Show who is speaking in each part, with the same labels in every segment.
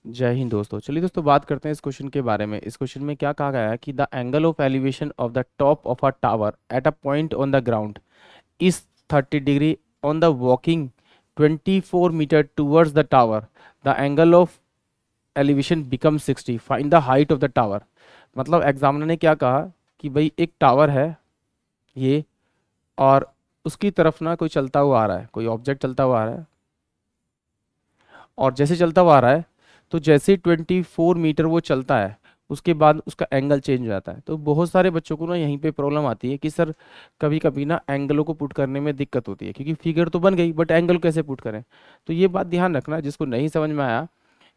Speaker 1: जय हिंद दोस्तों। चलिए दोस्तों, बात करते हैं इस क्वेश्चन के बारे में। इस क्वेश्चन में क्या कहा गया है कि the angle of elevation of the top of a tower at a point on the ground is 30 degree on the walking 24 metre towards the tower. The angle of elevation become 60। Find the height of the tower. मतलब examiner ने क्या कहा कि भाई एक tower है ये, और उसकी तरफ ना कोई चलता हुआ आ रहा है, कोई ऑब्जेक्ट चलता हुआ आ रहा है, और जैसे चलता हुआ आ रहा है तो जैसे ही 24 मीटर वो चलता है उसके बाद उसका एंगल चेंज हो जाता है। तो बहुत सारे बच्चों को ना यहीं पे प्रॉब्लम आती है कि सर कभी कभी ना एंगलों को पुट करने में दिक्कत होती है, क्योंकि फिगर तो बन गई बट एंगल कैसे पुट करें। तो ये बात ध्यान रखना, जिसको नहीं समझ में आया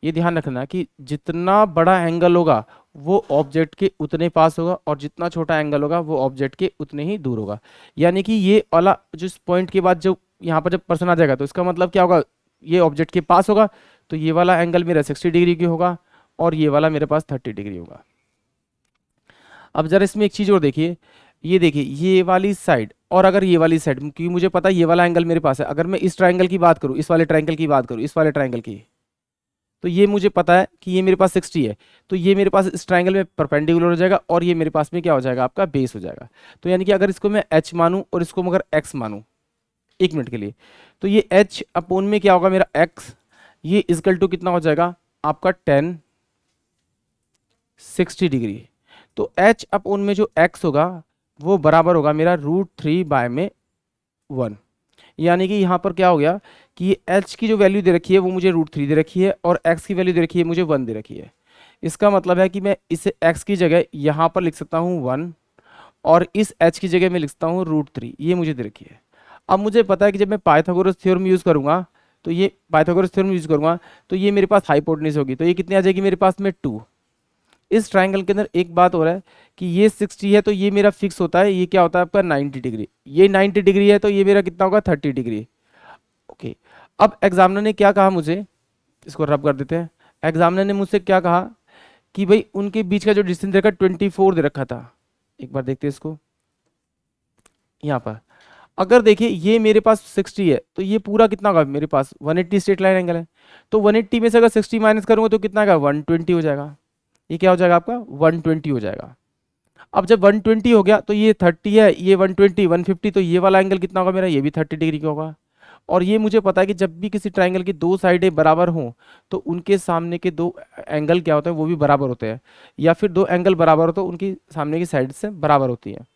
Speaker 1: ये ध्यान रखना कि जितना बड़ा एंगल होगा वो ऑब्जेक्ट के उतने पास होगा, और जितना छोटा एंगल होगा वो ऑब्जेक्ट के उतने ही दूर होगा। यानी कि ये वाला जिस पॉइंट के बाद जो यहाँ पर जब पर्सन आ जाएगा तो इसका मतलब क्या होगा, ये ऑब्जेक्ट के पास होगा, तो ये वाला एंगल मेरा 60 डिग्री की होगा और ये वाला मेरे पास 30 डिग्री होगा। अब जरा इसमें एक चीज और देखिए, ये देखिए ये वाली साइड और अगर ये वाली साइड, क्योंकि मुझे पता है ये वाला एंगल मेरे पास है, अगर मैं इस ट्रायंगल की बात करूं, इस वाले ट्रायंगल की बात करूं, इस वाले ट्रायंगल की, तो ये मुझे पता है कि ये मेरे पास 60 है, तो ये मेरे पास इस ट्रायंगल में परपेंडिकुलर हो जाएगा और ये मेरे पास में क्या हो जाएगा, आपका बेस हो जाएगा। तो यानी कि अगर इसको मैं एच मानूं और इसको मगर एक्स मानूं एक मिनट के लिए, तो ये एच अपोन में क्या होगा मेरा एक्स, ये इजकल टू कितना हो जाएगा आपका 10 60 डिग्री। तो एच अपोन में जो एक्स होगा वो बराबर होगा मेरा √3/1। यानी कि यहाँ पर क्या हो गया कि ये एच की जो वैल्यू दे रखी है वो मुझे √3 दे रखी है और एक्स की वैल्यू दे रखी है मुझे 1 दे रखी है। इसका मतलब है कि मैं इसे एक्स की जगह यहाँ पर लिख सकता हूँ 1, और इस एच की जगह मैं लिख सकता हूँ √3, ये मुझे दे रखी है। अब मुझे पता है कि जब मैं पाइथागोरस थ्योरम यूज़ करूंगा, तो ये पाइथागोरस थ्योरम यूज़ करूंगा तो ये मेरे पास हाइपोटेन्यूज होगी, तो ये कितनी आ जाएगी मेरे पास में 2। इस ट्राइंगल के अंदर एक बात हो रहा है कि ये 60 है तो ये मेरा फिक्स होता है, ये क्या होता है आपका 90 डिग्री, ये 90 डिग्री है तो ये मेरा कितना होगा 30 डिग्री। ओके। अब एग्जामिनर ने क्या कहा मुझे, इसको रब कर देते हैं। एग्जामिनर ने मुझसे क्या कहा कि भाई उनके बीच का जो डिस्टेंस दे रखा 24 दे रखा था। एक बार देखते हैं इसको, यहाँ पर अगर देखिए ये मेरे पास 60 है तो ये पूरा कितना होगा मेरे पास 180 स्ट्रेट लाइन एंगल है, तो 180 में से अगर 60 माइनस करूंगा तो कितना आएगा 120 हो जाएगा। ये क्या हो जाएगा आपका 120 हो जाएगा। अब जब 120 हो गया तो ये 30 है, ये 120 150, तो ये वाला एंगल कितना होगा मेरा, ये भी 30 डिग्री का होगा। और ये मुझे पता है कि जब भी किसी ट्राइंगल की दो साइडें बराबर हों तो उनके सामने के दो एंगल क्या होते हैं वो भी बराबर होते हैं, या फिर दो एंगल बराबर हो तो उनकी सामने की साइड से बराबर होती है।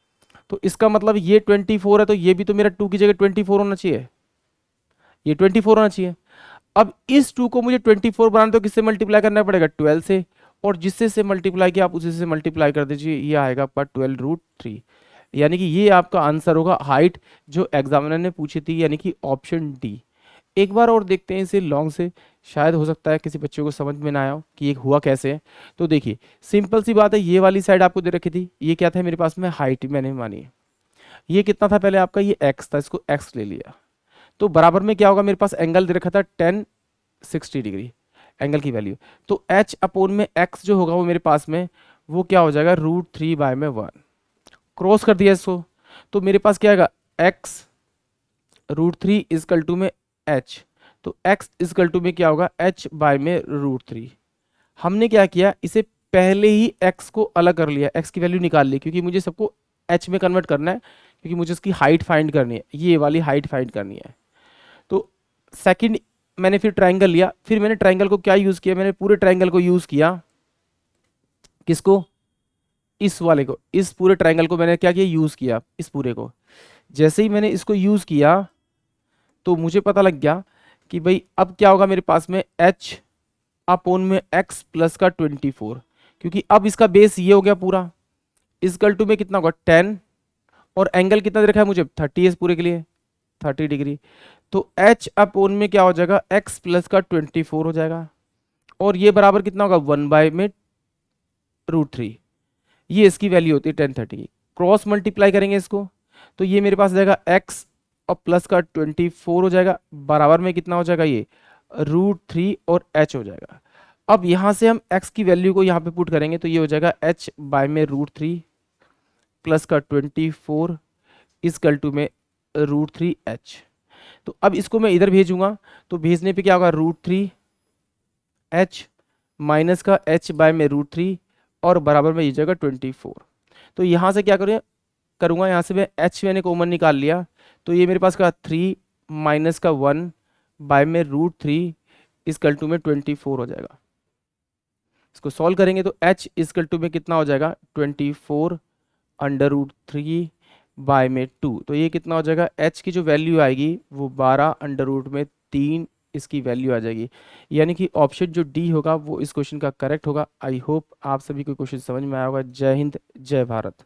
Speaker 1: तो इसका मतलब ये 24 है तो ये भी तो मेरा 2 की जगह 24 होना चाहिए, ये 24 होना चाहिए। अब इस 2 को मुझे 24 बनाना तो किससे मल्टीप्लाई करना पड़ेगा 12 से, और जिससे से मल्टीप्लाई किया आप उसी से मल्टीप्लाई कर दीजिए, ये आएगा आपका 12√3। यानी कि ये आपका आंसर होगा हाइट जो एग्जामिनर ने पूछी थी, यानी कि ऑप्शन डी। एक बार और देखते हैं इसे लॉन्ग से, शायद हो सकता है किसी बच्चे को समझ में ना आया हो कि ये हुआ कैसे है। तो देखिए सिंपल सी बात है, ये वाली साइड आपको दे रखी थी, ये क्या था मेरे पास में हाइट मैंने मानी है। ये कितना था पहले आपका, ये एक्स था, इसको एक्स ले लिया, तो बराबर में क्या होगा मेरे पास एंगल दे रखा था 10 60 डिग्री एंगल की वैल्यू। तो एच अपोन में एक्स जो होगा वो मेरे पास में वो क्या हो जाएगा √3/1। क्रॉस कर दिया इसको, तो मेरे पास क्या आएगा एक्स √3 इजकल टू में एच, तो एक्स इजकल टू में क्या होगा एच बाय में √3। हमने क्या किया, इसे पहले ही एक्स को अलग कर लिया, एक्स की वैल्यू निकाल ली, क्योंकि मुझे सबको एच में कन्वर्ट करना है, क्योंकि मुझे इसकी हाइट फाइंड करनी है, ये वाली हाइट फाइंड करनी है। तो सेकंड मैंने फिर ट्राइंगल लिया, फिर मैंने ट्राइंगल को क्या यूज किया, मैंने पूरे ट्राइंगल को यूज किया, किसको, इस वाले को, इस पूरे ट्राइंगल को मैंने क्या किया यूज किया इस पूरे को। जैसे ही मैंने इसको यूज किया तो मुझे पता लग गया कि भाई अब क्या होगा मेरे पास में एच अपोन में एक्स प्लस का 24, क्योंकि अब इसका बेस ये हो गया पूरा, इजकल टू में कितना होगा 10, और एंगल कितना दे रखा है मुझे 30 है इस पूरे के लिए 30 डिग्री। तो एच अपोन में क्या हो जाएगा एक्स प्लस का 24 हो जाएगा, और ये बराबर कितना होगा 1/√3। ये इसकी वैल्यू होती है 1030 की। क्रॉस मल्टीप्लाई करेंगे इसको तो ये मेरे पास जाएगा एक्स और प्लस का 24 हो जाएगा, बराबर में कितना हो जाएगा ये √3 और एच हो जाएगा। अब यहां से हम एक्स की वैल्यू को यहाँ पे पुट करेंगे तो ये हो जाएगा एच बाय में √3 प्लस का 24 इजकल टू में √3h। तो अब इसको मैं इधर भेजूंगा तो भेजने पे क्या होगा √3h माइनस का h बाय में √3 और बराबर में ये जगह 24। तो यहाँ से क्या करूँगा, यहाँ से मैं h मैंने कॉमन निकाल लिया, तो ये मेरे पास का 3 माइनस का 1 बाय में √3 इजकल टू में 24 हो जाएगा। इसको सॉल्व करेंगे तो h इजकल टू में कितना हो जाएगा, 24 √3 बाय में 2। तो ये कितना हो जाएगा, h की जो वैल्यू आएगी वो 12 √3 इसकी वैल्यू आ जाएगी। यानी कि ऑप्शन जो डी होगा वो इस क्वेश्चन का करेक्ट होगा। आई होप आप सभी को क्वेश्चन समझ में आया होगा। जय हिंद, जय भारत।